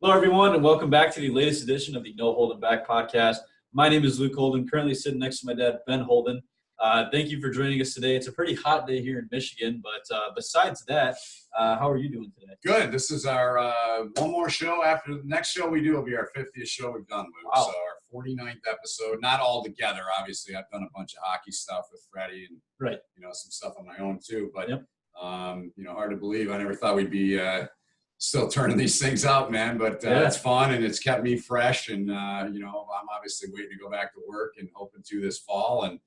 Hello, everyone, and welcome back to the latest edition of the No Holden Back podcast. My name is Luke Holden, currently sitting next to my dad, Ben Holden. Thank you for joining us today. It's a pretty hot day here in Michigan, but besides that, how are you doing today? Good. This is our one more show. After the next show we do will be our 50th show we've done, Luke. Wow. So our 49th episode, not all together, obviously. I've done a bunch of hockey stuff with Freddie and Right. Some stuff on my own too. But Yep. Hard to believe. I never thought we'd be still turning these things out, man. But Yeah. It's fun and it's kept me fresh. And I'm obviously waiting to go back to work and hoping to this fall. And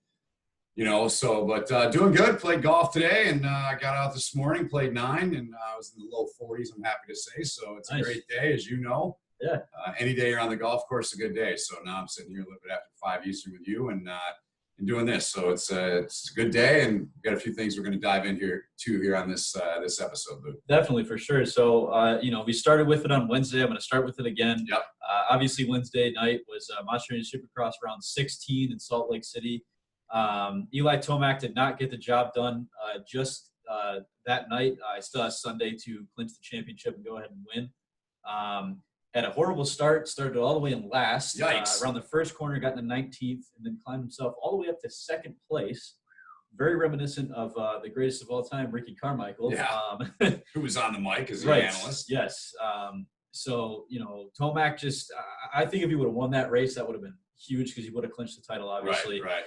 doing good. Played golf today and got out this morning, played 9, and I was in the low 40s, I'm happy to say. So it's Nice. a great day, as you know. Yeah. Any day you're on the golf course is a good day. So now I'm sitting here a little bit after 5 Eastern with you and doing this. So it's a good day, and we've got a few things we're going to dive in here on this episode, Luke. Definitely, for sure. So, we started with it on Wednesday. I'm going to start with it again. Yep. Obviously, Wednesday night was Monster Energy Supercross round 16 in Salt Lake City. Eli Tomac did not get the job done just that night. I still have Sunday to clinch the championship and go ahead and win. Had a horrible start, started all the way in last. Yikes. Around the first corner, got in the 19th, and then climbed himself all the way up to second place. Very reminiscent of the greatest of all time, Ricky Carmichael. Yeah. Who was on the mic as the Right. analyst. Yes. Tomac just I think if he would have won that race, that would have been huge because he would have clinched the title, obviously. Right.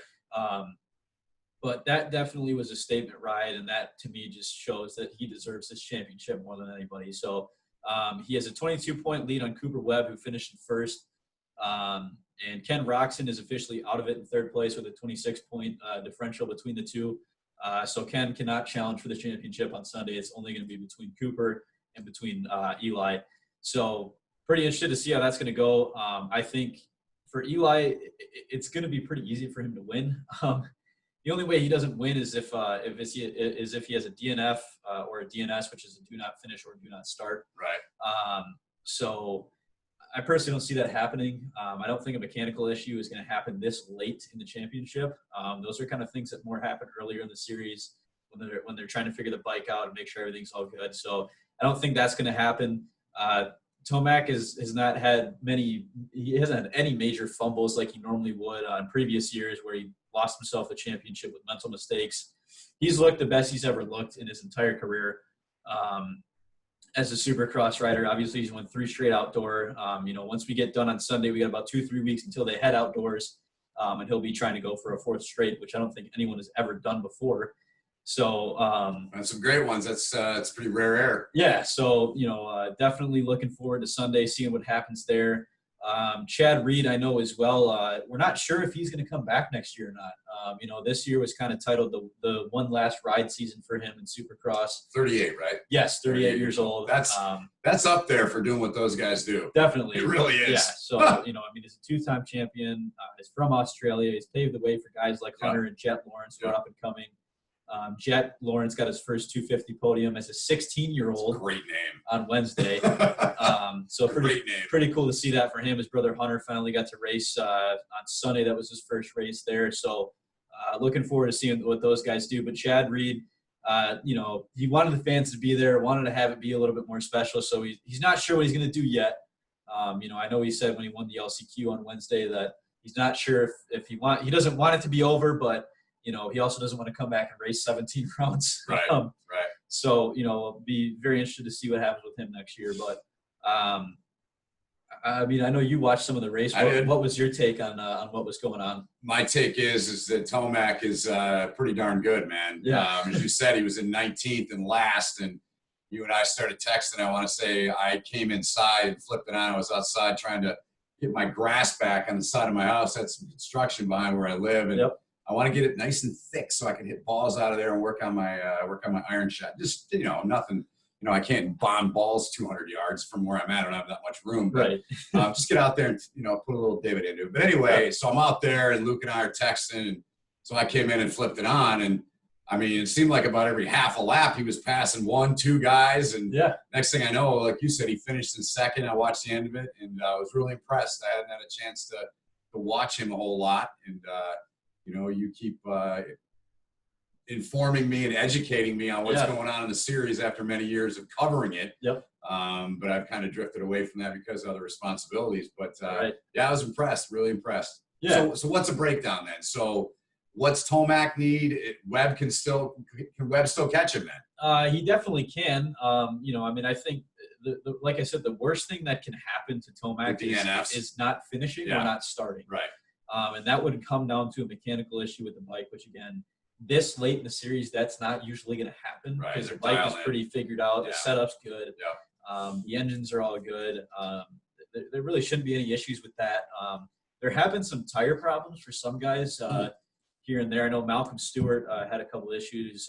But that definitely was a statement ride, and that to me just shows that he deserves this championship more than anybody. So he has a 22-point lead on Cooper Webb, who finished in first. And Ken Roxon is officially out of it in third place with a 26-point differential between the two. So Ken cannot challenge for the championship on Sunday. It's only going to be between Cooper and between Eli. So pretty interested to see how that's going to go. I think for Eli, it's going to be pretty easy for him to win. The only way he doesn't win is if he has a DNF or a DNS, which is a do not finish or do not start. Right. So I personally don't see that happening. I don't think a mechanical issue is going to happen this late in the championship. Those are kind of things that more happen earlier in the series when they're trying to figure the bike out and make sure everything's all good. So I don't think that's going to happen. Tomac he hasn't had any major fumbles like he normally would in previous years where he lost himself the championship with mental mistakes. He's looked the best he's ever looked in his entire career as a Supercross rider. Obviously, he's won 3 straight outdoor. Once we get done on Sunday, we got about 2-3 weeks until they head outdoors, and he'll be trying to go for a 4th straight, which I don't think anyone has ever done before. So and some great ones. It's pretty rare air. Yeah. So definitely looking forward to Sunday, seeing what happens there. Chad Reed, I know as well. We're not sure if he's going to come back next year or not. This year was kind of titled the one last ride season for him in Supercross. 38, right? Yes, 38 years old. That's up there for doing what those guys do. Definitely. It really is. Yeah. So, he's a 2-time champion. He's from Australia. He's paved the way for guys like Hunter and Jet Lawrence who are up and coming. Jet Lawrence got his first 250 podium as a 16-year-old. Great name. On Wednesday. So pretty cool to see that for him. His brother Hunter finally got to race on Sunday. That was his first race there. So looking forward to seeing what those guys do. But Chad Reed, he wanted the fans to be there, wanted to have it be a little bit more special. So he's not sure what he's going to do yet. I know he said when he won the LCQ on Wednesday that he's not sure if he doesn't want it to be over, but he also doesn't want to come back and race 17 rounds. Right. Right. So, I'll be very interested to see what happens with him next year. But, I know you watched some of the race. What was your take on what was going on? My take is that Tomac is pretty darn good, man. Yeah. As you said, he was in 19th and last, and you and I started texting. I want to say I came inside and flipped it on. I was outside trying to get my grass back on the side of my house. That's some construction behind where I live, and Yep. I want to get it nice and thick so I can hit balls out of there and work on my iron shot. Just nothing. I can't bomb balls 200 yards from where I'm at. I don't have that much room. But, Right. Just get out there and put a little divot into it. But anyway, So I'm out there and Luke and I are texting, and so I came in and flipped it on, and it seemed like about every half a lap he was passing 1-2 guys, and next thing I know, like you said, he finished in second. I watched the end of it, and I was really impressed. I hadn't had a chance to watch him a whole lot, and you keep informing me and educating me on what's going on in the series after many years of covering it. Yep. But I've kind of drifted away from that because of other responsibilities. But Right. yeah, I was impressed, really impressed. Yeah. So what's a breakdown then? So what's Tomac need? Webb can Webb still catch him then? He definitely can. You know, I mean, I think like I said, the worst thing that can happen to Tomac is not finishing or not starting. Right. And that would come down to a mechanical issue with the bike, which again, this late in the series, that's not usually going to happen because the bike is pretty figured out. The setup's good. The engines are all good. There really shouldn't be any issues with that. There have been some tire problems for some guys here and there. I know Malcolm Stewart had a couple issues.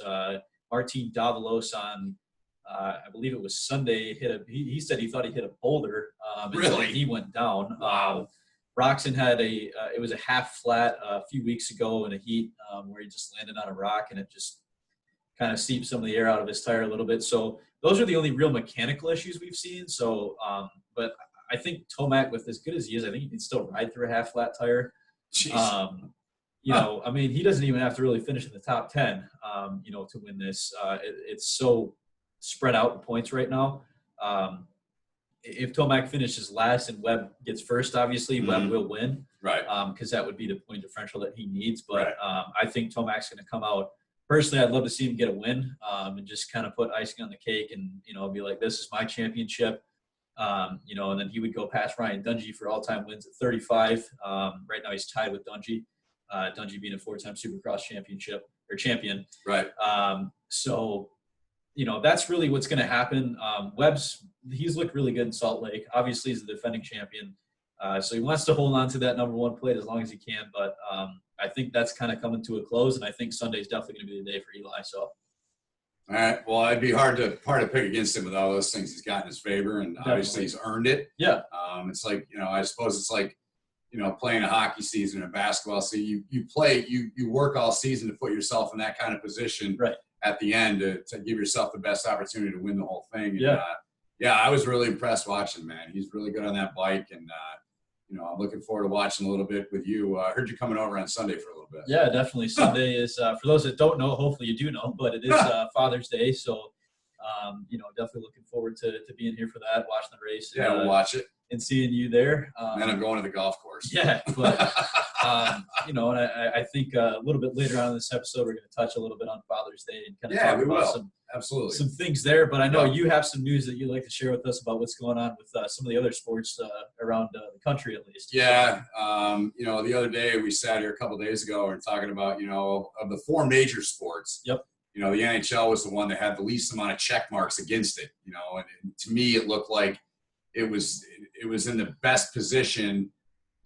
Martin Davalos on, I believe it was Sunday, he said he thought he hit a boulder. Really? He went down. Wow. Roxon had it was a half flat a few weeks ago in a heat where he just landed on a rock and it just kind of seeped some of the air out of his tire a little bit. So those are the only real mechanical issues we've seen. So, but I think Tomac, with as good as he is, I think he can still ride through a half flat tire. You know, I mean, he doesn't even have to really finish in the top 10, you know, to win this. It's so spread out in points right now. If Tomac finishes last and Webb gets first, obviously Webb will win, right? Because that would be the point differential that he needs. But I think Tomac's going to come out. Personally, I'd love to see him get a win and just kind of put icing on the cake and, you know, be like, this is my championship. You know, and then he would go past Ryan Dungey for all-time wins at 35. Right now he's tied with Dungey. Dungey being a 4-time Supercross champion. Right. So, you know, that's really what's going to happen. He's looked really good in Salt Lake. Obviously, he's the defending champion. So he wants to hold on to that number one plate as long as he can. But I think that's kind of coming to a close, and I think Sunday's definitely going to be the day for Eli. So. All right. Well, it'd be hard to pick against him with all those things he's got in his favor, and obviously he's earned it. Yeah. It's like, you know, I suppose it's like, you know, playing a hockey season and a basketball season. You work all season to put yourself in that kind of position at the end to give yourself the best opportunity to win the whole thing. And, I was really impressed watching, man. He's really good on that bike, and you know, I'm looking forward to watching a little bit with you. I heard you coming over on Sunday for a little bit. Yeah, definitely. Sunday is, for those that don't know, hopefully you do know, but it is Father's Day. So, you know, definitely looking forward to being here for that, watching the race. Yeah, we'll watch it. And seeing you there. And then I'm going to the golf course. Yeah, but, you know, and I think a little bit later on in this episode, we're going to touch a little bit on Father's Day and kind of talk about some things there. But I know you have some news that you'd like to share with us about what's going on with some of the other sports around the country, at least. Yeah. You know, the other day we sat here a couple of days ago and talking about, you know, of the 4 major sports. Yep. You know, the NHL was the one that had the least amount of check marks against it. You know, and to me, it looked like it was in the best position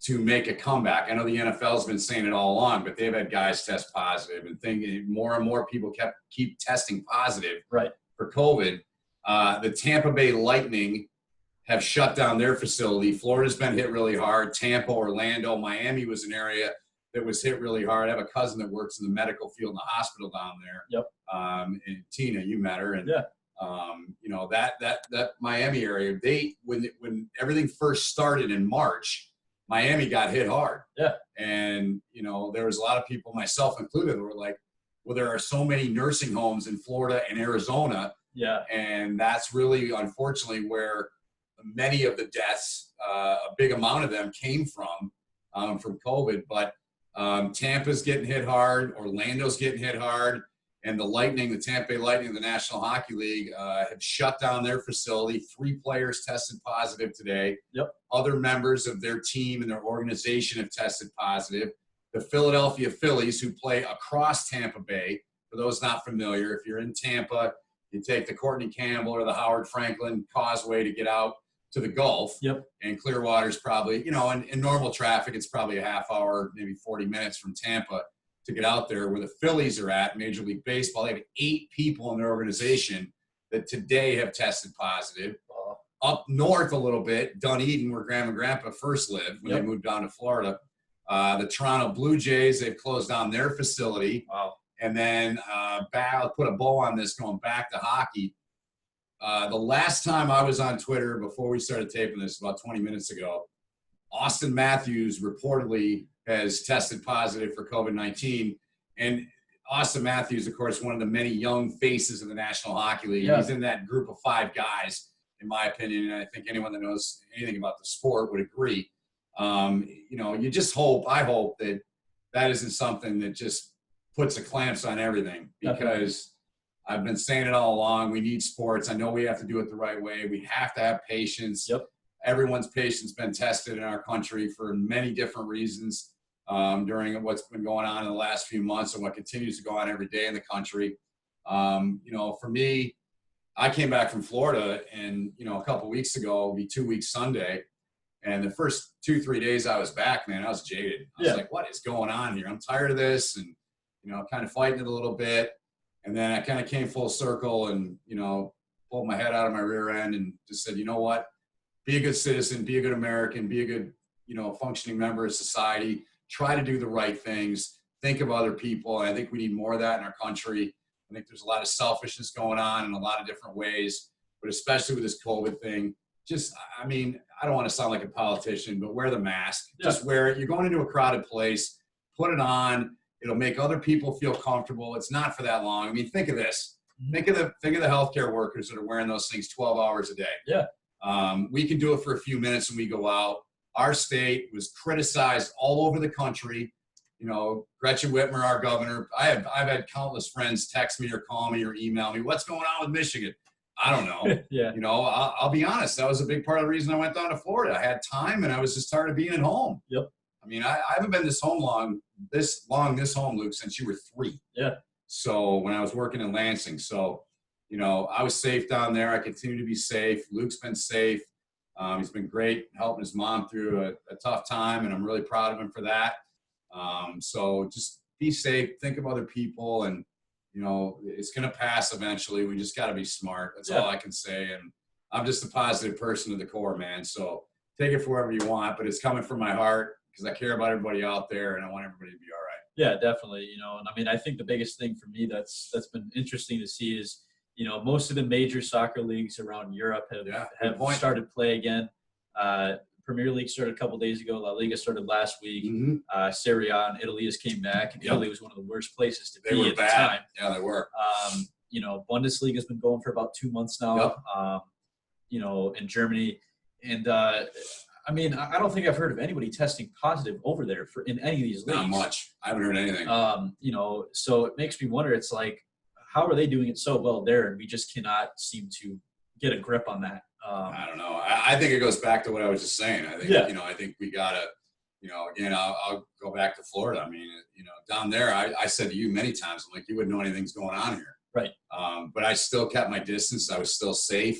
to make a comeback. I know the NFL's been saying it all along, but they've had guys test positive and thinking more and more people keep testing positive for COVID. The Tampa Bay Lightning have shut down their facility. Florida's been hit really hard. Tampa, Orlando, Miami was an area that was hit really hard. I have a cousin that works in the medical field in the hospital down there. Yep. And Tina, you met her. And you know, that Miami area, when everything first started in March, Miami got hit hard. Yeah. And, you know, there was a lot of people, myself included, that were like, well, there are so many nursing homes in Florida and Arizona. Yeah. And that's really, unfortunately, where many of the deaths, a big amount of them came from COVID. But Tampa's getting hit hard. Orlando's getting hit hard. And the Lightning, the Tampa Bay Lightning, the National Hockey League, have shut down their facility. 3 players tested positive today. Yep. Other members of their team and their organization have tested positive. The Philadelphia Phillies, who play across Tampa Bay, for those not familiar, if you're in Tampa, you take the Courtney Campbell or the Howard Franklin Causeway to get out to the Gulf. Yep. And Clearwater's probably, you know, in normal traffic, it's probably a half hour, maybe 40 minutes from Tampa to get out there. Where the Phillies are at, Major League Baseball, they have 8 people in their organization that today have tested positive. Up north a little bit, Dunedin, where Grandma and Grandpa first lived when they moved down to Florida. The Toronto Blue Jays, they've closed down their facility. Wow. And then I'll put a bow on this going back to hockey. The last time I was on Twitter before we started taping this, about 20 minutes ago, Austin Matthews reportedly has tested positive for COVID-19. And Austin Matthews, of course, one of the many young faces of the National Hockey League. Yeah. He's in that group of 5 guys, in my opinion, and I think anyone that knows anything about the sport would agree. You just hope, I hope that isn't something that just puts a clamps on everything, because I've been saying it all along. We need sports. I know we have to do it the right way. We have to have patience. Yep. Everyone's patience been tested in our country for many different reasons during what's been going on in the last few months and what continues to go on every day in the country. For me, I came back from Florida, and, a couple weeks ago, it'll be 2 weeks Sunday. And the first 2-3 days I was back, man, I was jaded. I was like, what is going on here? I'm tired of this, and, kind of fighting it a little bit. And then I kind of came full circle and, pulled my head out of my rear end and just said, you know what? Be a good citizen, be a good American, be a good, functioning member of society. Try to do the right things. Think of other people. And I think we need more of that in our country. I think there's a lot of selfishness going on in a lot of different ways, but especially with this COVID thing. I don't want to sound like a politician, but wear the mask. Yeah. Just wear it. You're going into a crowded place. Put it on. It'll make other people feel comfortable. It's not for that long. Think of this. Think of the healthcare workers that are wearing those things 12 hours a day. Yeah. We can do it for a few minutes when we go out. Our state was criticized all over the country. Gretchen Whitmer, our governor. I've had countless friends text me or call me or email me, what's going on with Michigan? I don't know. Yeah. I'll be honest. That was a big part of the reason I went down to Florida. I had time, and I was just tired of being at home. Yep. I haven't been this home, Luke, since you were 3. Yeah. So when I was working in Lansing. So, I was safe down there. I continue to be safe. Luke's been safe. He's been great helping his mom through a tough time, and I'm really proud of him for that. So just be safe. Think of other people, and, it's going to pass eventually. We just got to be smart. That's all I can say. And I'm just a positive person to the core, man. So take it for wherever you want, but it's coming from my heart because I care about everybody out there, and I want everybody to be all right. Yeah, definitely. I think the biggest thing for me that's been interesting to see is, most of the major soccer leagues around Europe have started play again. Premier League started a couple days ago. La Liga started last week. Mm-hmm. Serie A in Italy just came back. And Italy was one of the worst places to be at the time. Yeah, they were. Bundesliga has been going for about 2 months now. Yep. In Germany. And, I don't think I've heard of anybody testing positive over there in any of these leagues. Not much. I haven't heard anything. So it makes me wonder, it's like, how are they doing it so well there? And we just cannot seem to get a grip on that. I don't know. I think it goes back to what I was just saying. I think, I think we got to, again, I'll go back to Florida. Down there, I said to you many times, I'm like, you wouldn't know anything's going on here. Right. But I still kept my distance. I was still safe.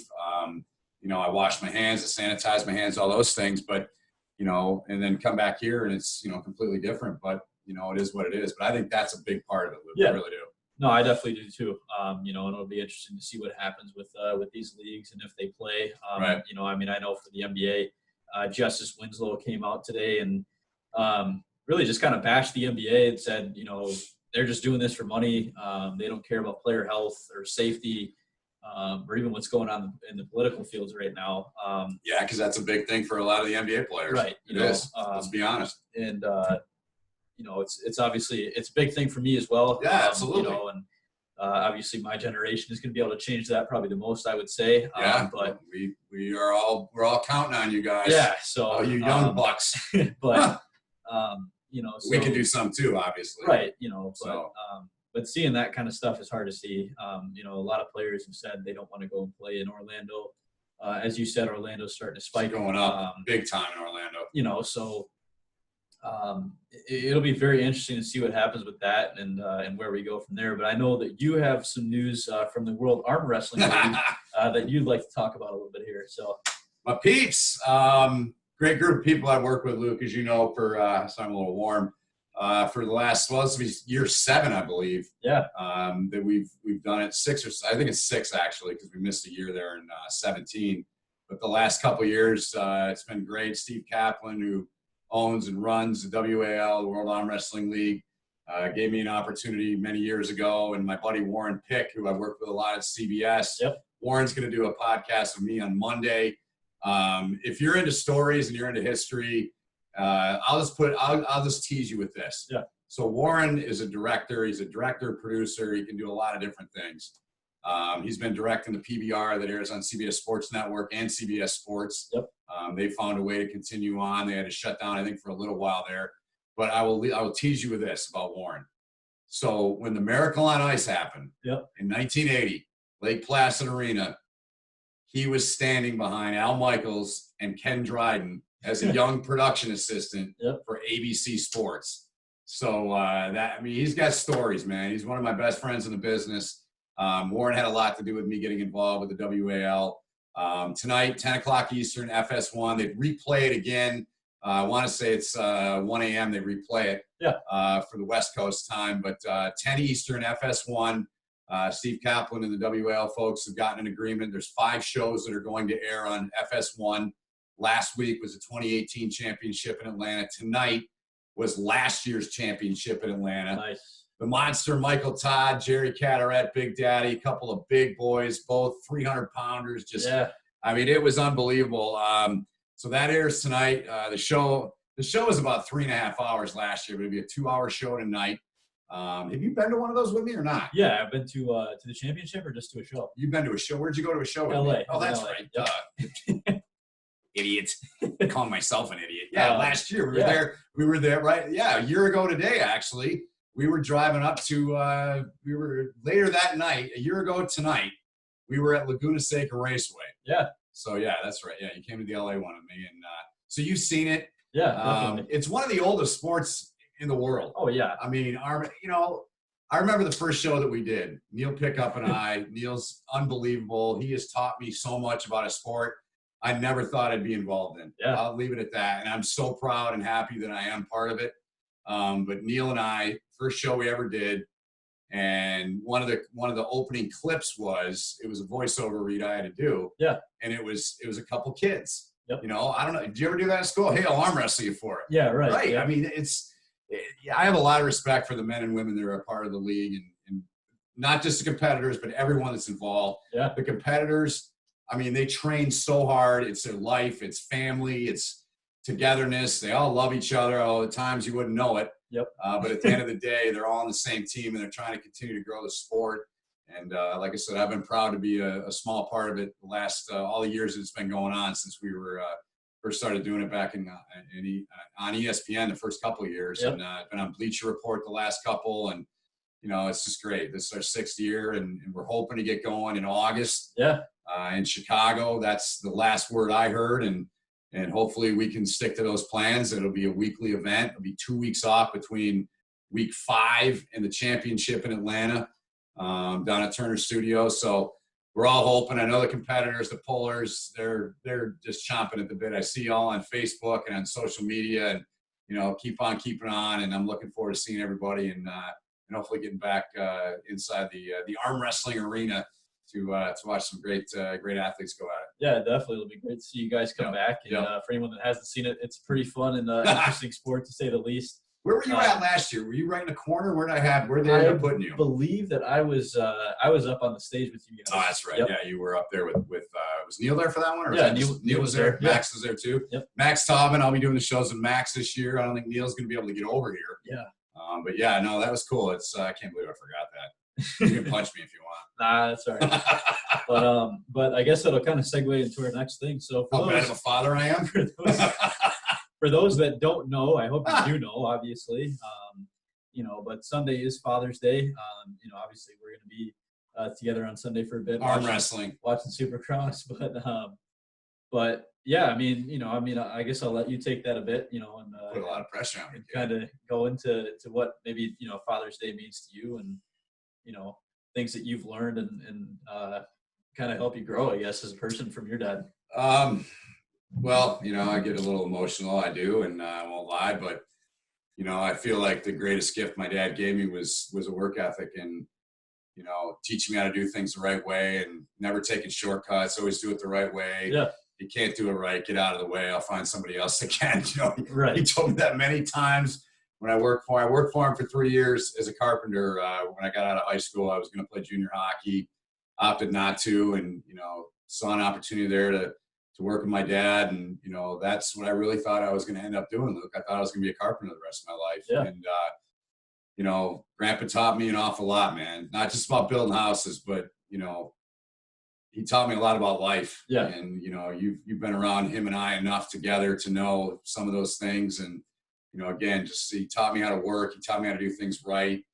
I washed my hands, I sanitized my hands, all those things. But, and then come back here and it's, completely different. But, it is what it is. But I think that's a big part of it, Luke. Yeah. I really do. No, I definitely do too. And it'll be interesting to see what happens with these leagues and if they play. Right. I know for the NBA, Justice Winslow came out today and really just kind of bashed the NBA and said, they're just doing this for money. They don't care about player health or safety. Or even what's going on in the political fields right now. Because that's a big thing for a lot of the NBA players. Right. It is. Let's be honest. And, it's obviously it's a big thing for me as well. Yeah, absolutely. And obviously my generation is going to be able to change that probably the most, I would say. But we're all counting on you guys. Yeah. So you young bucks. But we can do some too, obviously. Right. But seeing that kind of stuff is hard to see. A lot of players have said they don't want to go and play in Orlando. As you said, Orlando's starting to spike. It's going up big time in Orlando. So it'll be very interesting to see what happens with that and where we go from there. But I know that you have some news from the World Arm Wrestling League that you'd like to talk about a little bit here. So, my peeps, great group of people I work with, Luke, as you know, so I'm a little warm. For the last, this will be year 7, I believe. Yeah. That we've done it 6 I think it's 6 actually, because we missed a year there in 17. But the last couple of years, it's been great. Steve Kaplan, who owns and runs the WAL, the World Arm Wrestling League, gave me an opportunity many years ago. And my buddy Warren Pick, who I worked with a lot at CBS. Yep. Warren's going to do a podcast with me on Monday. If you're into stories and you're into history, I'll just tease you with this. Yeah. So Warren is a director. He's a director, producer. He can do a lot of different things. He's been directing the PBR that airs on CBS Sports Network and CBS Sports. Yep. They found a way to continue on. They had to shut down, I think, for a little while there. But I will tease you with this about Warren. So when the Miracle on Ice happened in 1980, Lake Placid Arena, he was standing behind Al Michaels and Ken Dryden as a young production assistant for ABC Sports. So he's got stories, man. He's one of my best friends in the business. Warren had a lot to do with me getting involved with the WAL. Tonight, 10 o'clock Eastern, FS1. They replay it again. I want to say it's 1 a.m. They replay it for the West Coast time. But 10 Eastern, FS1. Steve Kaplan and the WAL folks have gotten an agreement. There's 5 shows that are going to air on FS1. Last week was the 2018 championship in Atlanta. Tonight was last year's championship in Atlanta. Nice. The Monster, Michael Todd, Jerry Caderet, Big Daddy, a couple of big boys, both 300-pounders. I mean, it was unbelievable. So that airs tonight. The show was about 3.5 hours last year, but it'll be a 2-hour show tonight. Have you been to one of those with me or not? Yeah, I've been to the championship or just to a show. You've been to a show. Where'd you go to a show with LA. me? Oh, that's LA. right. Idiot. Calling myself an idiot. Yeah, last year we were there. We were there, right? Yeah, a year ago today, actually. We were driving up to, we were later that night, a year ago tonight, we were at Laguna Seca Raceway. Yeah. So, yeah, that's right. Yeah, you came to the LA one with me. And so you've seen it. Yeah, it's one of the oldest sports in the world. Oh, yeah. I mean, I remember the first show that we did. Neil Pickup and I. Neil's unbelievable. He has taught me so much about a sport I never thought I'd be involved in. Yeah. I'll leave it at that. And I'm so proud and happy that I am part of it. But Neil and I, first show we ever did, and one of the opening clips was a voiceover read I had to do. Yeah. And it was a couple kids. Yep. I don't know. Did you ever do that at school? Hey, I'll arm wrestle you for it. Yeah, right. Right. Yeah. I mean, I have a lot of respect for the men and women that are a part of the league, and not just the competitors, but everyone that's involved. Yeah. The competitors, I mean, they train so hard. It's their life. It's family. It's togetherness. They all love each other. All the times you wouldn't know it. Yep. But at the end of the day, they're all on the same team, and they're trying to continue to grow the sport. And like I said, I've been proud to be a small part of it the last all the years it's been going on since we were first started doing it back on ESPN the first couple of years. Yep. And I've been on Bleacher Report the last couple, and it's just great. This is our 6th year, and we're hoping to get going in August. Yeah. In Chicago. That's the last word I heard, and hopefully we can stick to those plans. It'll be a weekly event. It'll be 2 weeks off between week 5 and the championship in Atlanta, down at Turner Studios. So we're all hoping. I know the competitors, the pullers, they're just chomping at the bit. I see all on Facebook and on social media, and keep on keeping on. And I'm looking forward to seeing everybody and hopefully getting back inside the arm wrestling arena to watch some great athletes go at it. Yeah, definitely. It'll be great to see you guys come back. And for anyone that hasn't seen it, it's pretty fun and interesting sport, to say the least. Where were you at last year? Were you right in the corner? Where did they end up putting you? I believe that I was up on the stage with you guys. Oh, that's right. Yep. Yeah, you were up there with was Neil there for that one? Or yeah, Neil was there. Yeah. Max was there too. Yep. Max Taubman. I'll be doing the shows with Max this year. I don't think Neil's going to be able to get over here. Yeah. But yeah, no, that was cool. I can't believe I forgot that. You can punch me if you want. Nah, that's all right. But I guess that'll kind of segue into our next thing. So how bad of a father I am. For those that don't know, I hope you do know, obviously. But Sunday is Father's Day. Obviously we're going to be together on Sunday for a bit. Arm wrestling. Watching Supercross. But yeah, I guess I'll let you take that a bit, and put a lot of pressure on me. Kind of go into what maybe, Father's Day means to you, and, things that you've learned and kind of help you grow, I guess, as a person from your dad. Well, I get a little emotional. I do, and I won't lie, but I feel like the greatest gift my dad gave me was a work ethic, and teaching me how to do things the right way and never taking shortcuts. Always do it the right way. Yeah. You can't do it right, get out of the way. I'll find somebody else that can. Right. He told me that many times when I worked for him for 3 years as a carpenter. When I got out of high school, I was going to play junior hockey, opted not to, and saw an opportunity there to work with my dad, and that's what I really thought I was going to end up doing, Luke. I thought I was going to be a carpenter the rest of my life. Yeah. And you know, Grandpa taught me an awful lot, man. Not just about building houses, but, you know, he taught me a lot about life. Yeah. And, you know, you've been around him and I enough together to know some of those things. And, you know, again, just he taught me how to work. He taught me how to do things right.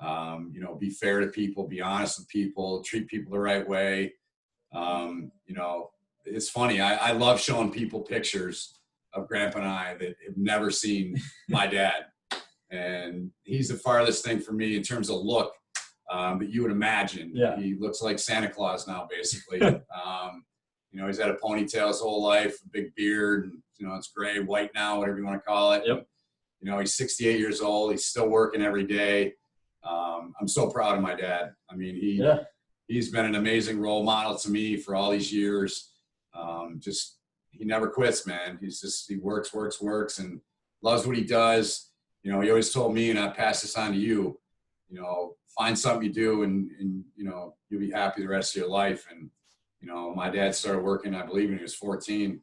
You know, be fair to people, be honest with people, treat people the right way. You know, it's funny. I love showing people pictures of Grandpa and I that have never seen my dad. And he's the farthest thing from me in terms of look that you would imagine. Yeah. He looks like Santa Claus now, basically. You know, he's had a ponytail his whole life, a big beard, and, you know, it's gray, white now, whatever you want to call it. Yep. You know, he's 68 years old. He's still working every day. I'm so proud of my dad. I mean, he's been an amazing role model to me for all these years. Just, he never quits, man. He works, and loves what he does. You know, he always told me, and I pass this on to you, you know, find something you do and, you know, you'll be happy the rest of your life. And, you know, my dad started working, I believe, when he was 14,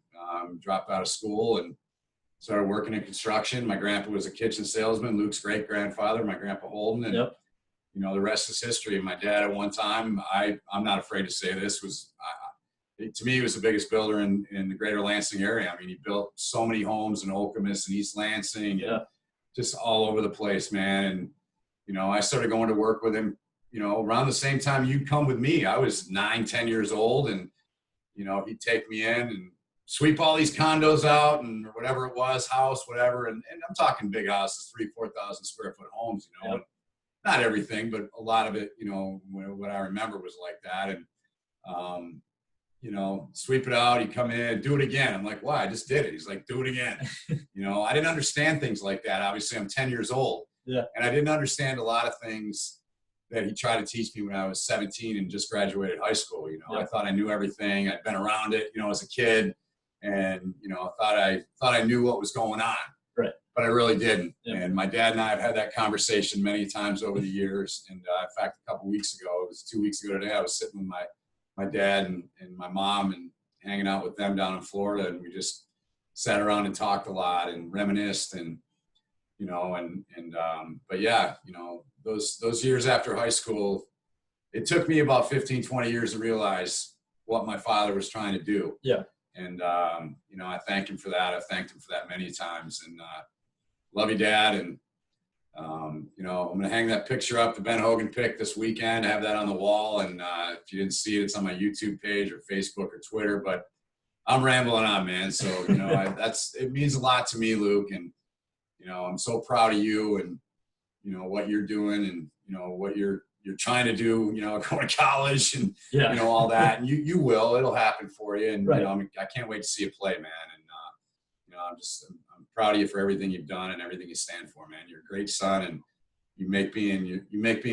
dropped out of school and started working in construction. My grandpa was a kitchen salesman, Luke's great grandfather, my grandpa Holden. And, Yep. you know, the rest is history. My dad at one time, I'm not afraid to say this, to me, he was the biggest builder in the greater Lansing area. I mean, he built so many homes in Okemos and East Lansing, and just all over the place, man. And, you know, I started going to work with him, you know, around the same time you'd come with me. I was 9, 10 years old, and, you know, he'd take me in and sweep all these condos out and whatever it was, house, whatever. And I'm talking big houses, 3,000-4,000 square foot homes, you know, Yep. not everything, but a lot of it, you know, what I remember was like that. And, you know, sweep it out, you come in, do it again. I'm like, wow, I just did it. He's like, do it again. You know, I didn't understand things like that. Obviously, I'm 10 years old. Yeah. And I didn't understand a lot of things that he tried to teach me when I was 17 and just graduated high school. You know, I thought I knew everything. I'd been around it, you know, as a kid, and, you know, thought I knew what was going on. Right. But I really didn't. Yeah. And my dad and I have had that conversation many times over the years. And in fact, a couple weeks ago, it was 2 weeks ago today, I was sitting with my dad and my mom and hanging out with them down in Florida. And we just sat around and talked a lot and reminisced and, you know, but yeah, you know, those years after high school, it took me about 15, 20 years to realize what my father was trying to do. Yeah. And, you know, I thank him for that. I've thanked him for that many times, and love you, Dad. And, you know, I'm going to hang that picture up, the Ben Hogan pic this weekend, have that on the wall. And if you didn't see it, it's on my YouTube page or Facebook or Twitter, but I'm rambling on, man. So, you know, it means a lot to me, Luke. And, you know, I'm so proud of you and, you know, what you're doing and, you know, what you're trying to do, you know, going to college and, you know, all that. And you will, it'll happen for you. And, you know, I can't wait to see you play, man. And, you know, I'm proud of you for everything you've done and everything you stand for, man. You're a great son, and you make being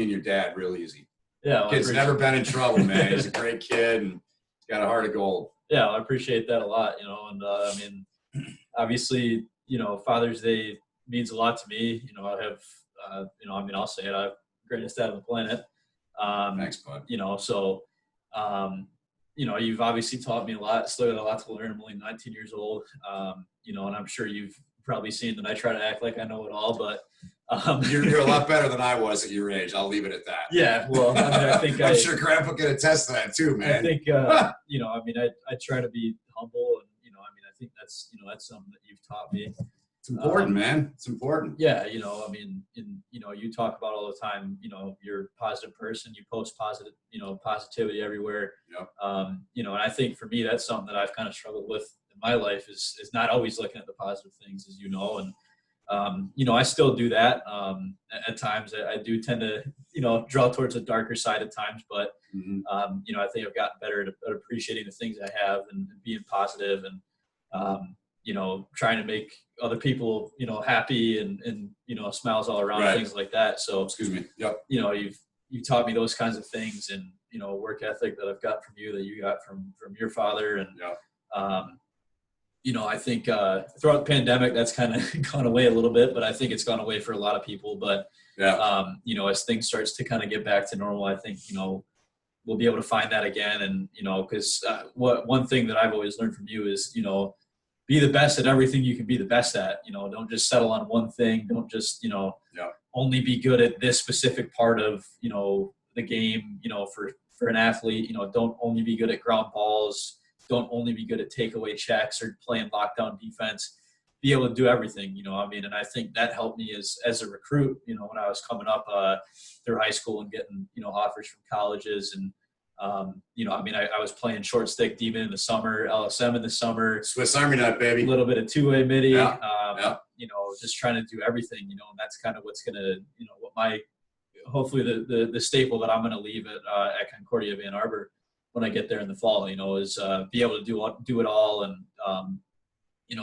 your dad real easy. Yeah. Well, kid's never been in trouble, man. He's a great kid and he's got a heart of gold. Yeah. Well, I appreciate that a lot, you know, and I mean, obviously, you know, Father's Day means a lot to me. You know, I have, you know, I mean, I'll say it, I have the greatest dad on the planet. Thanks, bud. You know, so, you know, you've obviously taught me a lot, still got a lot to learn. I'm only 19 years old, you know, and I'm sure you've probably seen that I try to act like I know it all, but you're a lot better than I was at your age. I'll leave it at that. Yeah. Well, I mean, I think I'm sure Grandpa can attest to that too, man. I think, you know, I mean, I try to be humble, and, you know, I mean, I think that's, you know, that's something that you've taught me. It's important, man. It's important. Yeah. You know, I mean, you know, you talk about all the time, you know, you're a positive person, you post positive, you know, positivity everywhere. Yep. You know, and I think for me, that's something that I've kind of struggled with in my life is not always looking at the positive things, as you know. And, you know, I still do that. At times I do tend to, you know, draw towards the darker side at times, but, you know, I think I've gotten better at appreciating the things I have and being positive and, you know, trying to make other people, you know, happy and you know, smiles all around, things like that. So, excuse me. Yep. You know, you've taught me those kinds of things, and, you know, work ethic that I've got from you, that you got from your father. And, you know, I think throughout the pandemic, that's kind of gone away a little bit, but I think it's gone away for a lot of people. But, you know, as things starts to kind of get back to normal, I think, you know, we'll be able to find that again. And, you know, because one thing that I've always learned from you is, you know, be the best at everything you can be the best at. You know, don't just settle on one thing. Don't just, you know, only be good at this specific part of, the game, for an athlete, don't only be good at ground balls, don't only be good at takeaway checks or playing lockdown defense, be able to do everything, and I think that helped me as a recruit, when I was coming up through high school and getting, offers from colleges. And, I was playing short stick demon in the summer, LSM in the summer. Swiss Army knife, baby. A little bit of two-way midi, Yeah. Just trying to do everything, and that's kind of what's going to, what my – hopefully the staple that I'm going to leave at Concordia of Ann Arbor when I get there in the fall, is be able to do it all and,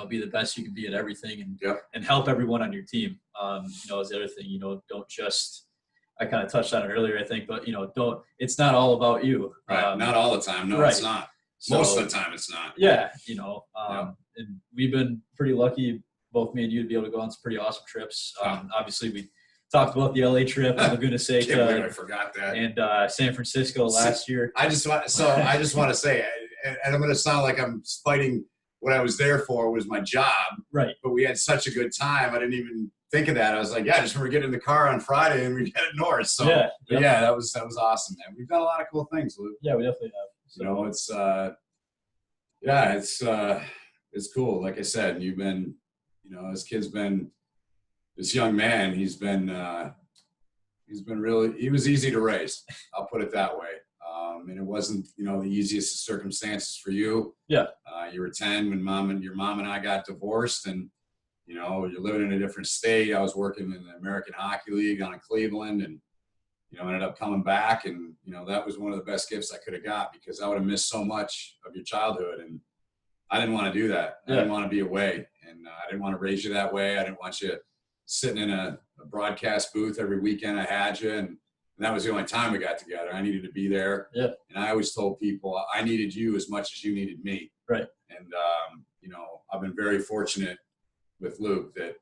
be the best you can be at everything and help everyone on your team. Is the other thing, don't just – I kind of touched on it earlier, I think, but, it's not all about you. Right. Not all the time. No, right. It's not. So, most of the time it's not. Yeah. And we've been pretty lucky, both me and you, to be able to go on some pretty awesome trips. Obviously, we talked about the LA trip, Laguna Seca. Can't believe I forgot that. And San Francisco last year. I just want to say, and I'm going to sound like I'm fighting what I was there for was my job. Right. But we had such a good time. I didn't even think of that. I was like, I just remember getting in the car on Friday and we headed north. So that was awesome, man. We've done a lot of cool things, Luke. Yeah, we definitely have. So. It's cool. Like I said, you've been, this kid's been, this young man, he was easy to raise. I'll put it that way. And it wasn't, the easiest of circumstances for you. Yeah. You were 10 when your mom and I got divorced, and, you're living in a different state. I was working in the American Hockey League down in Cleveland, and, ended up coming back. And, that was one of the best gifts I could have got, because I would have missed so much of your childhood. And I didn't want to do that. I didn't want to be away. And I didn't want to raise you that way. I didn't want you sitting in a broadcast booth every weekend I had you. And that was the only time we got together. I needed to be there. Yeah. And I always told people I needed you as much as you needed me. Right. And, I've been very fortunate with Luke that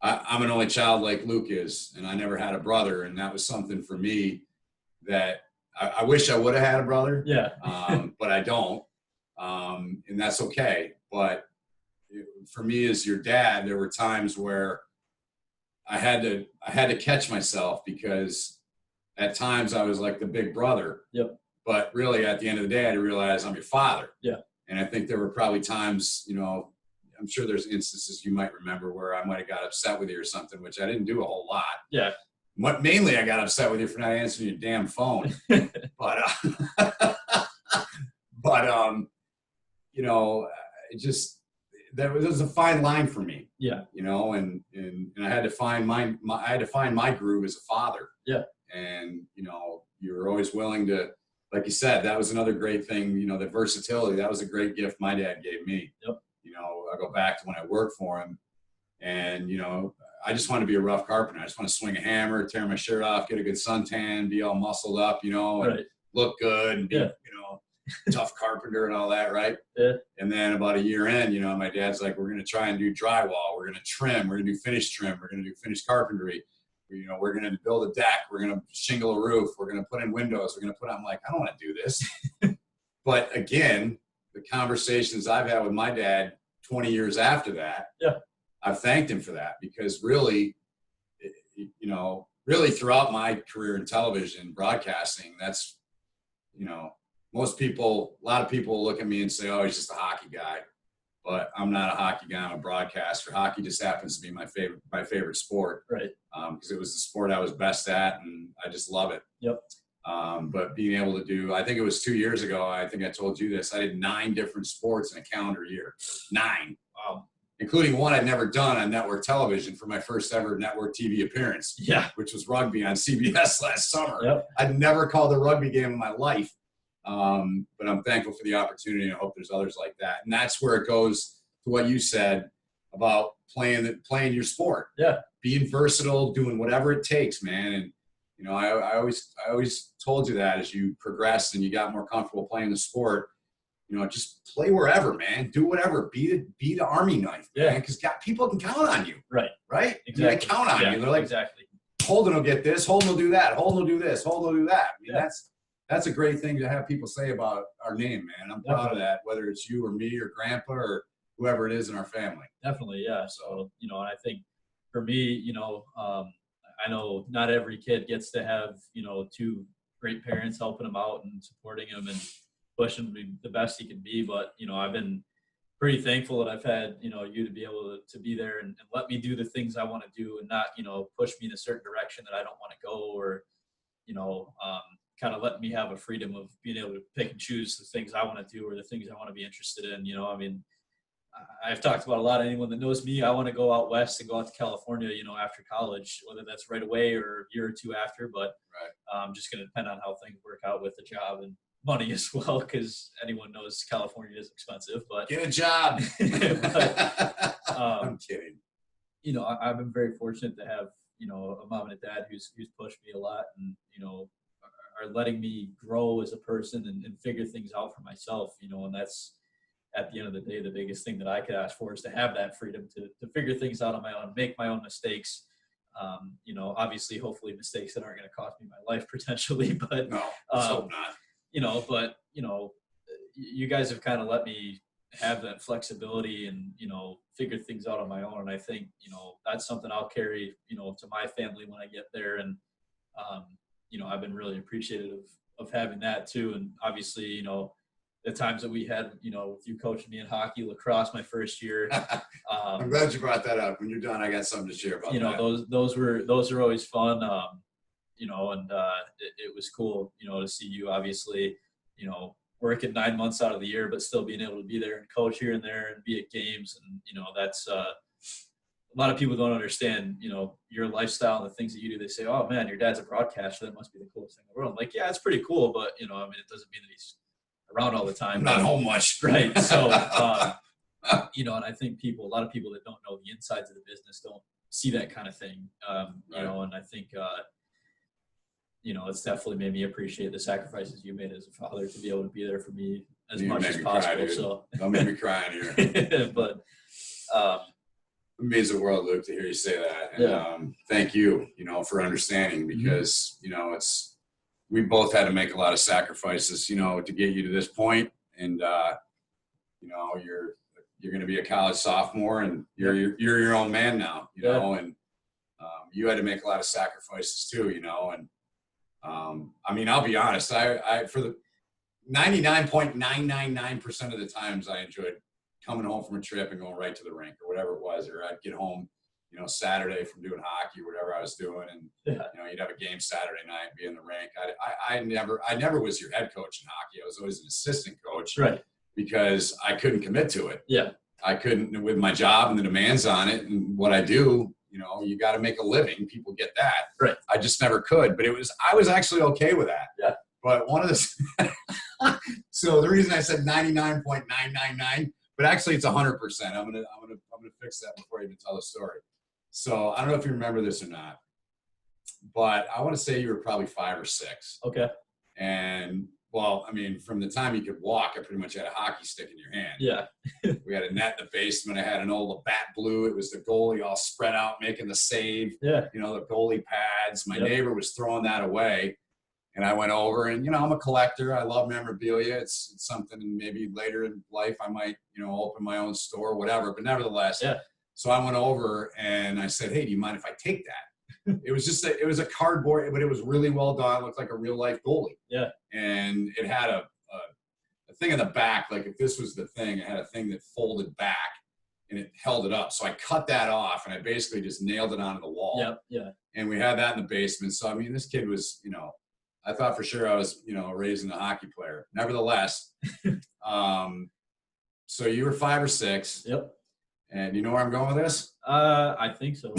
I'm an only child like Luke is, and I never had a brother. And that was something for me that I wish I would have had a brother. Yeah. But I don't. And that's okay. But for me as your dad, there were times where I had to catch myself, because at times I was like the big brother. Yep. But really at the end of the day, I had to realize I'm your father. Yeah. And I think there were probably times, I'm sure there's instances you might remember where I might have got upset with you or something, which I didn't do a whole lot. Yeah. Mainly I got upset with you for not answering your damn phone. But it just, there was a fine line for me. Yeah. And I had to find my groove as a father. Yeah. And, you were always willing to, like you said, that was another great thing, the versatility. That was a great gift my dad gave me. Yep. I go back to when I worked for him, and, I just want to be a rough carpenter. I just want to swing a hammer, tear my shirt off, get a good suntan, be all muscled up, and look good, and be, tough carpenter and all that, right? Yeah. And then about a year in, my dad's like, we're going to try and do drywall. We're going to trim. We're going to do finish trim. We're going to do finish carpentry. We're going to build a deck. We're going to shingle a roof. We're going to put in windows. I'm like, I don't want to do this. But again, the conversations I've had with my dad 20 years after that, I've thanked him for that, because really, really throughout my career in television broadcasting, that's, a lot of people look at me and say, oh, he's just a hockey guy. But I'm not a hockey guy. I'm a broadcaster. Hockey just happens to be my favorite sport. Right. Because it was the sport I was best at, and I just love it. Yep. But being able to do, I think it was 2 years ago, I think I told you this, I did 9 different sports in a calendar year. 9. Wow. Including one I'd never done on network television for my first ever network TV appearance. Yeah. Which was rugby on CBS last summer. Yep. I'd never called a rugby game in my life. But I'm thankful for the opportunity, and I hope there's others like that. And that's where it goes to what you said about playing your sport. Yeah. Being versatile, doing whatever it takes, man. And, I always told you that as you progressed and you got more comfortable playing the sport, just play wherever, man. Do whatever. Be the Army knife, man. Because people can count on you. Right. Right? Exactly. They count on you. They're like, exactly. Holden will get this. Holden will do that. Holden will do this. Holden will do that. That's a great thing to have people say about our name, man. I'm proud of that, whether it's you or me or grandpa or whoever it is in our family. Definitely, yeah. So, and I think for me, I know not every kid gets to have, two great parents helping him out and supporting him and pushing him to be the best he can be. But, I've been pretty thankful that I've had, you to be able to be there and let me do the things I want to do and not, push me in a certain direction that I don't want to go, or, kind of let me have a freedom of being able to pick and choose the things I want to do or the things I want to be interested in. I've talked about a lot of anyone that knows me. I want to go out west and go out to California, after college, whether that's right away or a year or two after. But I'm just going to depend on how things work out with the job and money as well, because anyone knows California is expensive. But get a job. I'm kidding. I've been very fortunate to have a mom and a dad who's pushed me a lot and are letting me grow as a person and figure things out for myself. And that's, at the end of the day, the biggest thing that I could ask for is to have that freedom to figure things out on my own, make my own mistakes. Obviously, hopefully mistakes that aren't going to cost me my life potentially, but no, let's hope not. But you guys have kind of let me have that flexibility and, figure things out on my own. And I think, that's something I'll carry, to my family when I get there. And, I've been really appreciative of having that too. And obviously, the times that we had, with you coaching me in hockey, lacrosse, my first year. I'm glad you brought that up. When you're done, I got something to share about that. Those are always fun. And it was cool, to see you obviously, working 9 months out of the year, but still being able to be there and coach here and there and be at games. And, that's a lot of people don't understand, your lifestyle and the things that you do. They say, oh man, your dad's a broadcaster. That must be the coolest thing in the world. I'm like, yeah, it's pretty cool. But, it doesn't mean that he's around all the time. I'm not home much. Right. So, and I think a lot of people that don't know the insides of the business don't see that kind of thing. And I think, it's definitely made me appreciate the sacrifices you made as a father to be able to be there for me as much as possible. So don't make me cry in here. But, it means the world, Luke, to hear you say that. And thank you, for understanding, because, we both had to make a lot of sacrifices, to get you to this point. And, you're going to be a college sophomore and you're your own man now, and you had to make a lot of sacrifices too, and I'll be honest, I for the 99.999% of the times I enjoyed coming home from a trip and going right to the rink or whatever it was, or I'd get home, Saturday from doing hockey or whatever I was doing. And, you'd have a game Saturday night and be in the rink. I never was your head coach in hockey. I was always an assistant coach, right? Because I couldn't commit to it. Yeah. I couldn't, with my job and the demands on it and what I do, you got to make a living. People get that. Right. I just never could, but I was actually okay with that. Yeah. But one of the, so the reason I said 99.999, but actually it's 100%. I'm gonna fix that before I even tell the story. So I don't know if you remember this or not, but I want to say you were probably 5 or 6. Okay. And from the time you could walk, I pretty much had a hockey stick in your hand. Yeah. We had a net in the basement. I had an old Labatt Blue. It was the goalie all spread out making the save. Yeah. The goalie pads. My neighbor was throwing that away. And I went over and, I'm a collector. I love memorabilia. It's something maybe later in life I might, open my own store, whatever. But nevertheless, so I went over and I said, hey, do you mind if I take that? It was it was a cardboard, but it was really well done. It looked like a real life goalie. Yeah. And it had a thing in the back. Like if this was the thing, it had a thing that folded back and it held it up. So I cut that off and I basically just nailed it onto the wall. Yeah. Yeah. And we had that in the basement. So, this kid was, I thought for sure I was, raising a hockey player. Nevertheless, so you were 5 or 6. Yep. And you know where I'm going with this? I think so.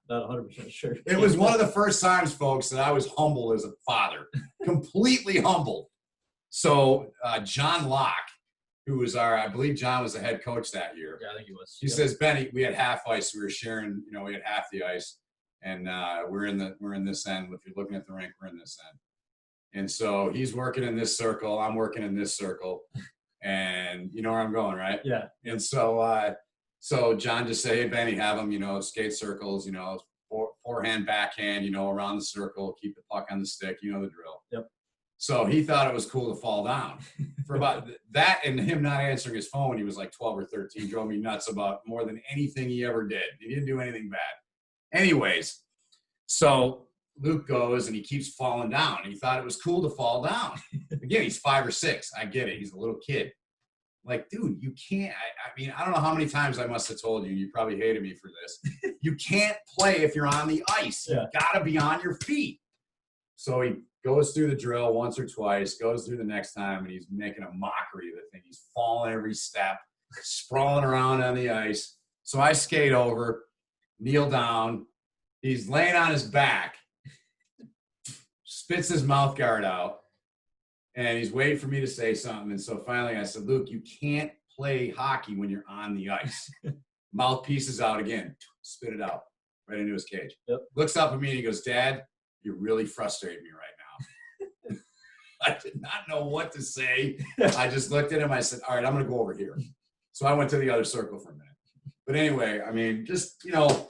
Not 100% sure. It was one of the first times, folks, that I was humble as a father, completely humbled. So John Locke, who was I believe John was the head coach that year. Yeah, I think he was. He says, Benny, we had half ice. We were sharing, we had half the ice. And we're in this end. If you're looking at the rink, we're in this end. And so he's working in this circle. I'm working in this circle. And you know where I'm going, right? Yeah. And so so John just said, hey, Benny, have them, skate circles, forehand, backhand, around the circle, keep the puck on the stick, the drill. Yep. So he thought it was cool to fall down. For about that and him not answering his phone when he was like 12 or 13 drove me nuts about more than anything he ever did. He didn't do anything bad. Anyways, So Luke goes and he keeps falling down. And he thought it was cool to fall down. Again, he's 5 or 6. I get it. He's a little kid. Like, dude, you can't. I mean, I don't know how many times I must have told you. You probably hated me for this. You can't play if you're on the ice. You got to be on your feet. So he goes through the drill once or twice, goes through the next time, and he's making a mockery of the thing. He's falling every step, sprawling around on the ice. So I skate over, kneel down. He's laying on his back, spits his mouth guard out, and he's waiting for me to say something. And so finally I said, Luke, you can't play hockey when you're on the ice. Mouthpiece is out again. Spit it out right into his cage. Yep. Looks up at me and he goes, Dad, you're really frustrating me right now. I did not know what to say. I just looked at him. I said, all right, I'm going to go over here. So I went to the other circle for a minute. But anyway, I mean, just, you know,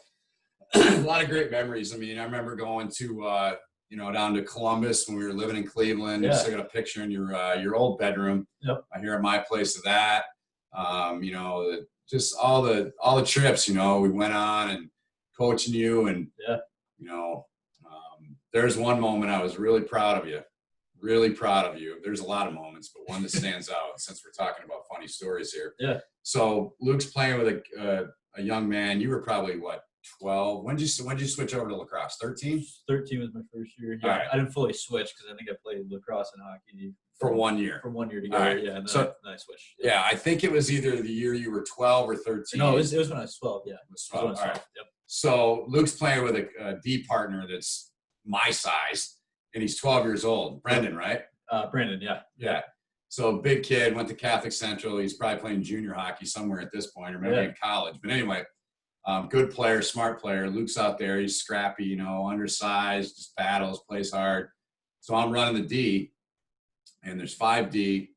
a lot of great memories. I mean, I remember going to, you know, down to Columbus when we were living in Cleveland. You still got a picture in your old bedroom. Yep. I hear at my place of that. You know, just all the trips, you know, we went on and coaching you and, you know, there's one moment I was really proud of you. Really proud of you. There's a lot of moments, but one that stands out since we're talking about funny stories here. Yeah. So Luke's playing with a young man. You were probably what, 12? When did you switch over to lacrosse? 13? 13 was my first year. Yeah, right. I didn't fully switch because I think I played lacrosse and hockey for 1 year. For 1 year together. Right. Yeah, and then, so, I switched. Yeah, I think it was either the year you were 12 or 13. No, it was when I was 12. Yeah, it was 12. All right. Yep. So Luke's playing with a D partner that's my size, and he's 12 years old. Brendan, right? Brandon, yeah. Yeah. So big kid, went to Catholic Central. He's probably playing junior hockey somewhere at this point, or maybe in college. But anyway, good player, smart player. Luke's out there. He's scrappy, you know, undersized, just battles, plays hard. So I'm running the D, and there's 5D,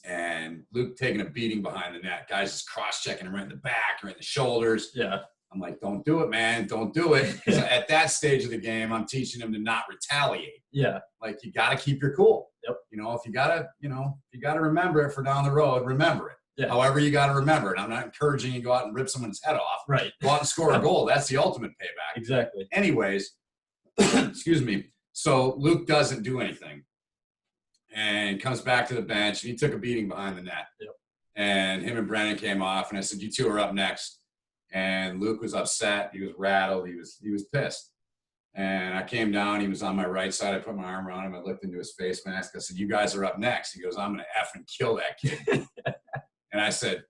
and Luke taking a beating behind the net. Guys just cross-checking him right in the back or in the shoulders. Yeah. I'm like, don't do it, man. Don't do it. Because at that stage of the game, I'm teaching him to not retaliate. Yeah. Like, you got to keep your cool. Yep. You know, if you got to remember it for down the road, remember it. Yeah. However, you got to remember it. I'm not encouraging you to go out and rip someone's head off. Right. Go out and score a goal. That's the ultimate payback. Exactly. Anyways, excuse me. So Luke doesn't do anything and comes back to the bench, and he took a beating behind the net. Yep. And him and Brennan came off, and I said, you two are up next. And Luke was upset. He was rattled. He was pissed. And I came down. He was on my right side. I put my arm around him. I looked into his face mask. I said, you guys are up next. He goes, I'm going to effing kill that kid. And I said,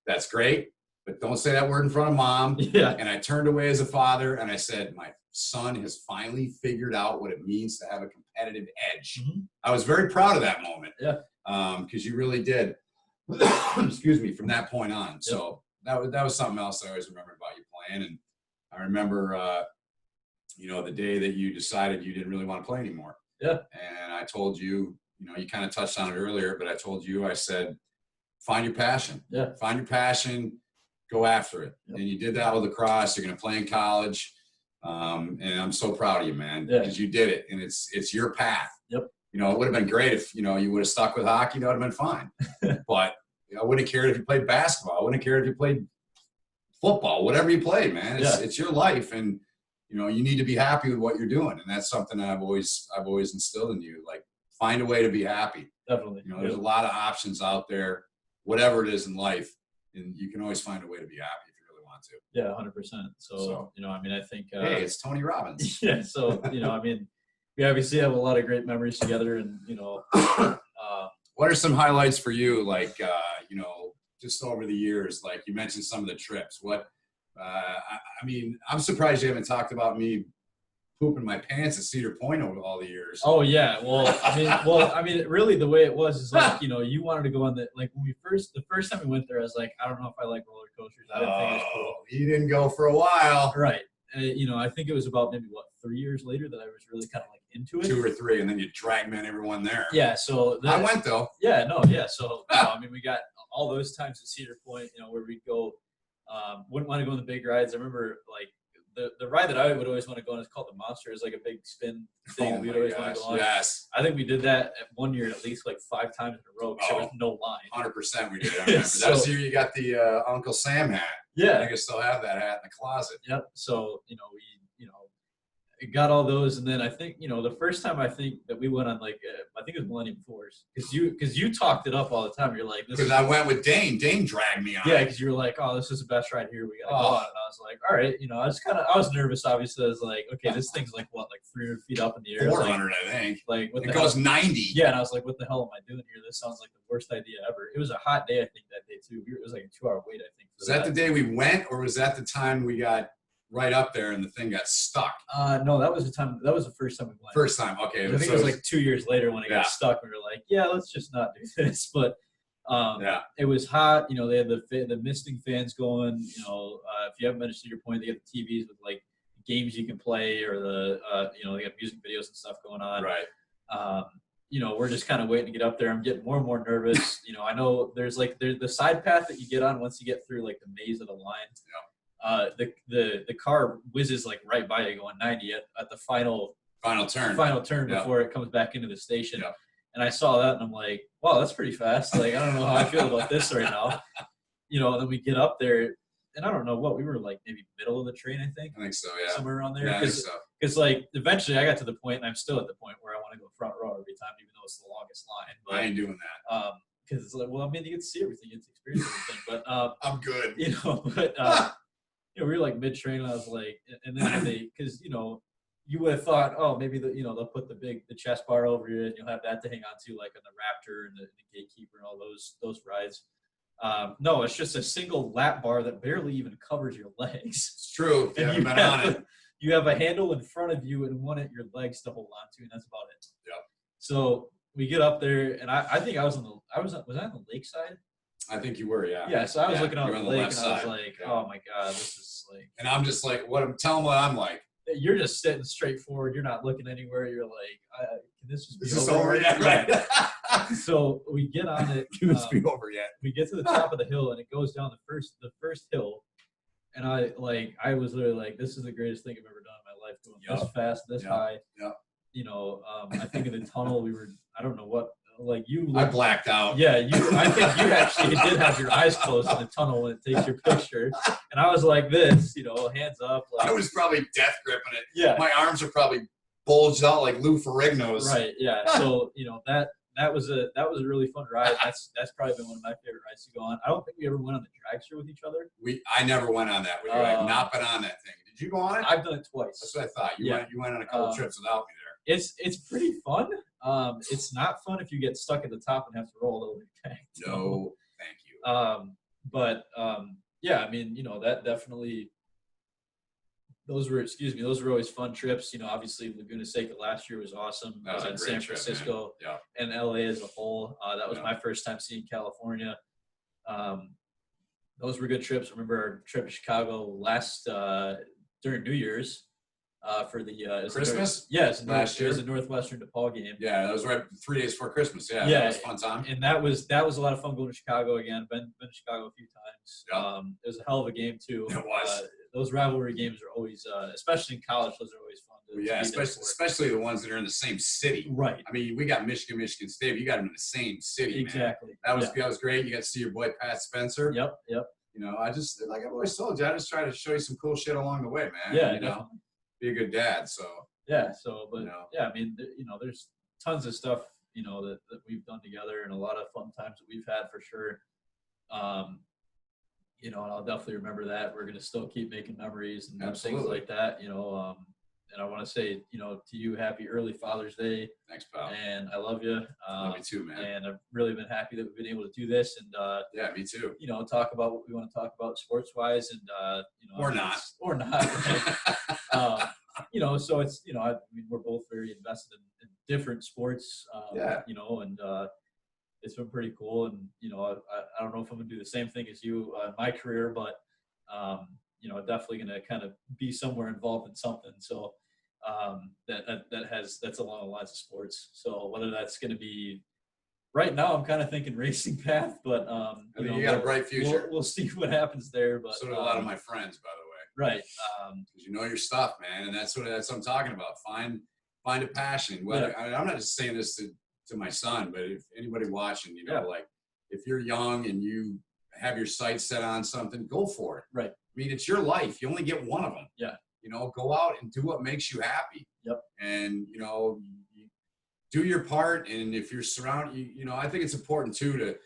that's great, but don't say that word in front of Mom. Yeah. And I turned away as a father, and I said, my son has finally figured out what it means to have a competitive edge. Mm-hmm. I was very proud of that moment. Yeah. Because you really did. Excuse me, from that point on. Yep. So that was something else I always remembered about you playing. And I remember, you know, the day that you decided you didn't really want to play anymore. Yeah. And I told you, you know, you kind of touched on it earlier, but I told you, I said, find your passion. Yeah. Find your passion, go after it. Yep. And you did that with lacrosse. You're going to play in college. And I'm so proud of you, man, because you did it, and it's your path. Yep. You know, it would have been great if, you know, you would have stuck with hockey. That would have been fine. But I wouldn't have cared if you played basketball. I wouldn't have cared if you played football, whatever you played, man. It's your life, and, you know, you need to be happy with what you're doing. And that's something that I've always instilled in you. Like, find a way to be happy. Definitely. You know, there's a lot of options out there, whatever it is in life, and you can always find a way to be happy if you really want to. Yeah, 100%. So you know, I mean, I think hey, it's Tony Robbins. Yeah. So, you know, I mean, we obviously have a lot of great memories together, and, you know, what are some highlights for you? Like, you know, just over the years, like you mentioned some of the trips. What, I mean, I'm surprised you haven't talked about me pooping my pants at Cedar Point over all the years. Oh yeah. Well, I mean, really the way it was is like, you know, you wanted to go on the first time we went there, I was like, I don't know if I like roller coasters. I didn't think it was cool. You didn't go for a while. Right. You know, I think it was about maybe 3 years later that I was really kind of like into it. 2 or 3, and then you drag man everyone there. Yeah. So I went though. Yeah. No. Yeah. So you know, I mean, we got all those times at Cedar Point, you know, where we'd go. Wouldn't want to go on the big rides. I remember like the ride that I would always want to go on is called the Monster. It's like a big spin thing that we'd always want to go on. Yes. I think we did that at 1 year at least like 5 times in a row because there was no line. 100% we did. I remember. That was the year you got the Uncle Sam hat. Yeah. I think I still have that hat in the closet. Yep. So, you know, got all those, and then I think the first time I think that we went on like I think it was Millennium Force because you talked it up all the time. You're like, because I went with Dane. Dane dragged me on. Yeah, because you were like, oh, this is the best ride here. We gotta go on. And I was like, all right, I was nervous. Obviously, I was like, okay, this thing's like what, like 300 feet up in the air, 400, I think. Like what it goes 90. Yeah, and I was like, what the hell am I doing here? This sounds like the worst idea ever. It was a hot day, I think, that day too. It was like a 2-hour wait, I think. Was that the day we went, or was that the time we got right up there and the thing got stuck? No, that was the time. That was the first time we went. First time, okay. I think it was like 2 years later when it got stuck. We were like, yeah, let's just not do this. But it was hot. They had the misting fans going. If you haven't been to Cedar Point, they have the TVs with like games you can play, or they got music videos and stuff going on. Right. We're just kind of waiting to get up there. I'm getting more and more nervous. I know there's the side path that you get on once you get through like the maze of the line. Yeah. The car whizzes like right by you going 90 at the final turn before it comes back into the station. Yeah. And I saw that and I'm like, wow, that's pretty fast. Like, I don't know how I feel about this right now. And then we get up there and I don't know what, we were like maybe middle of the train, I think. I think so, yeah. Somewhere around there. Yeah, I think so. Because like eventually I got to the point, and I'm still at the point where I want to go front row every time, even though it's the longest line. But I ain't doing that. because it's like, well, I mean, you get to see everything, you get to experience everything. But I'm good. We were like mid train, and I was like, and then because you would have thought, oh, maybe they'll put the chest bar over you, and you'll have that to hang on to, like on the Raptor and the Gatekeeper and all those rides. No, it's just a single lap bar that barely even covers your legs. It's true. And you have a handle in front of you and one at your legs to hold on to, and that's about it. Yep. So we get up there, and I think was I on the lake side? I think you were, yeah. Yeah, so I was looking out on the lake, and side. I was like, oh my God, this is like. And I'm just like, tell them what I'm like. You're just sitting straight forward. You're not looking anywhere. You're like, can this just be Is this over yet? Right. So we get on it. Can this be over yet? We get to the top of the hill, and it goes down the first hill. And I was literally like, this is the greatest thing I've ever done in my life. Going this fast, this high. Yeah. I think in the tunnel I don't know what, like you. I blacked out. Yeah, I think you actually did have your eyes closed in the tunnel when it takes your picture. And I was like this, hands up. Like, I was probably death gripping it. Yeah. My arms are probably bulged out like Lou Ferrigno's. Right. Yeah. So that was a really fun ride. That's probably been one of my favorite rides to go on. I don't think we ever went on the dragster with each other. I never went on that with you. I've not been on that thing. Did you go on it? I've done it twice. That's what I thought. You went on a couple trips without me there. It's pretty fun. It's not fun if you get stuck at the top and have to roll over your tank. No, thank you. Yeah, I mean, that definitely. Those were always fun trips. Obviously Laguna Seca last year was awesome. I was in San Francisco and LA as a whole. That was my first time seeing California. Those were good trips. I remember our trip to Chicago last during New Year's for the Christmas. Last year. It was a Northwestern DePaul game. Yeah, that was right 3 days before Christmas. Yeah, that was a fun time. And that was a lot of fun going to Chicago again. Been to Chicago a few times. Yeah. It was a hell of a game too. It was. Those rivalry games are always, especially in college, those are always fun. Especially the ones that are in the same city. Right. I mean, we got Michigan State. You got them in the same city. Exactly. Man. That was great. You got to see your boy Pat Spencer. Yep. I just, like I've always told you, I just try to show you some cool shit along the way, man. Yeah. Be a good dad. So. Yeah. So, but I mean, there's tons of stuff, that we've done together, and a lot of fun times that we've had for sure. And I'll definitely remember that. We're going to still keep making memories and things like that, and I want to say, to you, happy early Father's Day. Thanks, pal. And I love you. Love you too, man. And I've really been happy that we've been able to do this and, yeah, me too. Talk about what we want to talk about sports wise and, or not. So it's, I mean, we're both very invested in different sports, and, it's been pretty cool. And, I don't know if I'm going to do the same thing as you in my career, but, definitely going to kind of be somewhere involved in something. So that's along the lines of sports. So whether that's going to be right now, I'm kind of thinking racing path, but, you got a bright future. We'll see what happens there. But so do a lot of my friends, by the way. Right. Because you know your stuff, man. And that's what I'm talking about. Find a passion. I'm not just saying this to my son, but if anybody watching, like if you're young and you have your sights set on something, go for it. Right. I mean, it's your life. You only get one of them. Yeah. go out and do what makes you happy. Yep. And, do your part. And if you're surrounded, I think it's important too to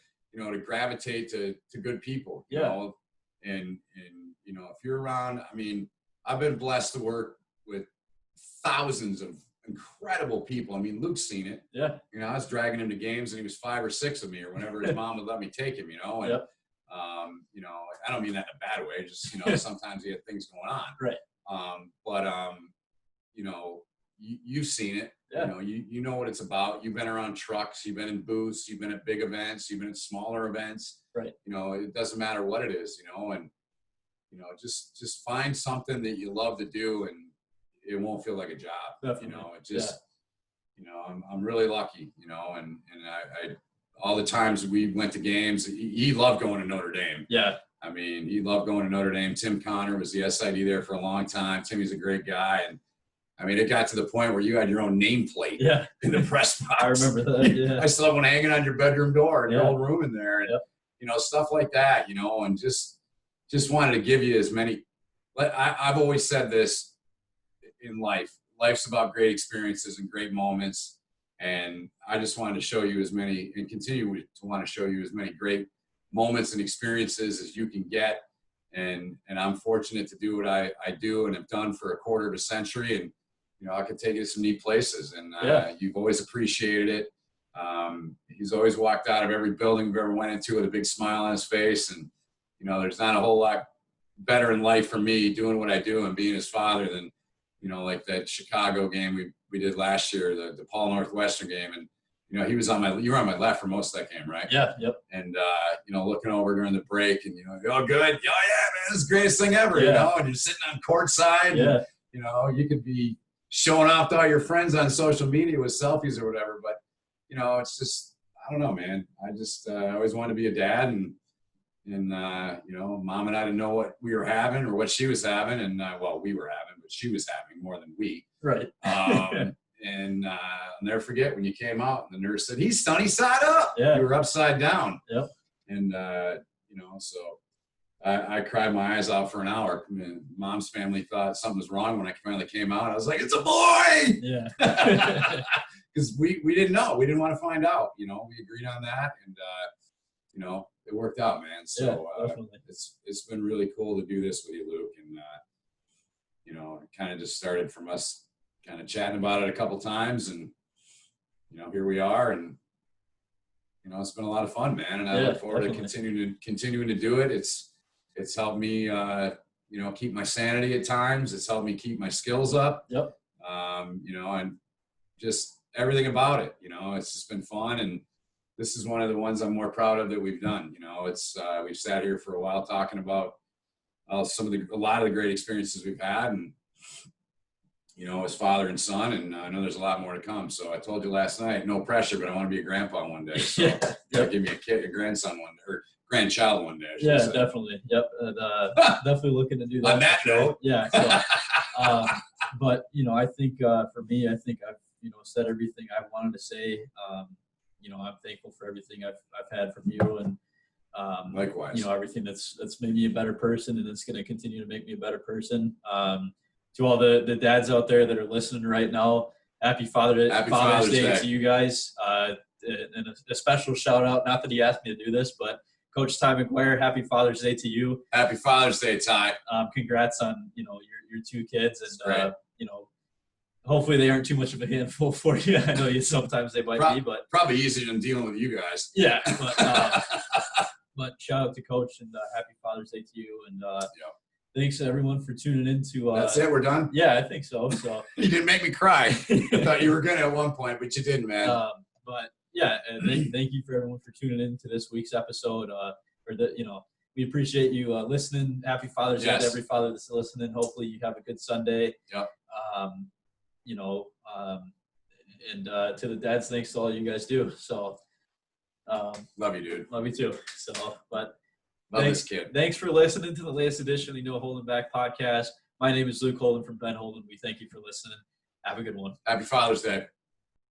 gravitate to good people, you know, and, if you're around, I mean, I've been blessed to work with thousands of incredible people. I mean, Luke's seen it. Yeah. I was dragging him to games and he was 5 or 6 of me, or whenever his mom would let me take him, and, I don't mean that in a bad way, just, sometimes he had things going on. Right. You've seen it. Yeah. You know what it's about. You've been around trucks, you've been in booths, you've been at big events, you've been at smaller events. Right. It doesn't matter what it is, and just find something that you love to do, and it won't feel like a job. Definitely. It just I'm really lucky, and I all the times we went to games, he loved going to Notre Dame. Yeah. I mean, he loved going to Notre Dame. Tim Connor was the SID there for a long time. Timmy's a great guy. And I mean, it got to the point where you had your own nameplate in the press box. I remember that. Yeah. I still have one hanging on your bedroom door in your old room in there. And, Yep. Stuff like that, and just wanted to give you as many. I've always said this in life. Life's about great experiences and great moments. And I just wanted to show you as many and continue to want to show you as many great moments and experiences as you can get. And I'm fortunate to do what I do and have done for a quarter of a century. And, I could take you to some neat places, and you've always appreciated it. He's always walked out of every building we've ever went into with a big smile on his face. And, there's not a whole lot better in life for me doing what I do and being his father than, like that Chicago game we did last year, the Paul Northwestern game. And, you were on my left for most of that game, right? Yeah. Yep. And, looking over during the break and, oh, good. Oh, yeah, man, this is the greatest thing ever, and you're sitting on courtside. Yeah. And, you could be showing off to all your friends on social media with selfies or whatever. But, it's just, I don't know, man. I just I always wanted to be a dad. And Mom and I didn't know what we were having or what she was having. And, we were having, but she was having more than we. Right. And I'll never forget when you came out and the nurse said, he's sunny side up. Yeah. You were upside down. Yep. And, so I cried my eyes out for an hour. Mom's family thought something was wrong when I finally came out. I was like, it's a boy. Yeah. Because we didn't know. We didn't want to find out. We agreed on that. And, it worked out, man. So it's been really cool to do this with you, Luke. And, it kind of just started from us kind of chatting about it a couple times, and here we are, and it's been a lot of fun, man, and I look forward to continuing to do it. It's helped me keep my sanity at times. It's helped me keep my skills up. Yep. And just everything about it. It's just been fun, and this is one of the ones I'm more proud of that we've done. It's we've sat here for a while talking about a lot of the great experiences we've had, and as father and son, and I know there's a lot more to come. So I told you last night, no pressure, but I want to be a grandpa one day. So give me a grandson one day, or grandchild one day. Yeah, definitely. Yep. And, definitely looking to do that. On that note. Yeah. So, but I think for me, I think I've said everything I wanted to say. I'm thankful for everything I've had from you, and likewise. Everything that's made me a better person, and it's going to continue to make me a better person. To all the dads out there that are listening right now, happy Father's Day to you guys. And a special shout out, not that he asked me to do this, but Coach Ty McGuire, happy Father's Day to you. Happy Father's Day, Ty. Congrats on, your 2 kids, and, hopefully they aren't too much of a handful for you. I know sometimes they might be, but probably easier than dealing with you guys. Yeah. But shout out to Coach, and happy Father's Day to you. And, thanks to everyone for tuning in to That's it, we're done? Yeah, I think so. So you didn't make me cry. I thought you were going to at one point, but you didn't, man. But yeah, and thank you for everyone for tuning in to this week's episode. We appreciate you listening. Happy Father's Day to every father that's listening. Hopefully you have a good Sunday. Yep. And to the dads, thanks to all you guys do. So love you, dude. Love you too. So, but love this kid. Thanks for listening to the latest edition of the No Holden Back podcast. My name is Luke Holden from Ben Holden. We thank you for listening. Have a good one. Happy Father's Day.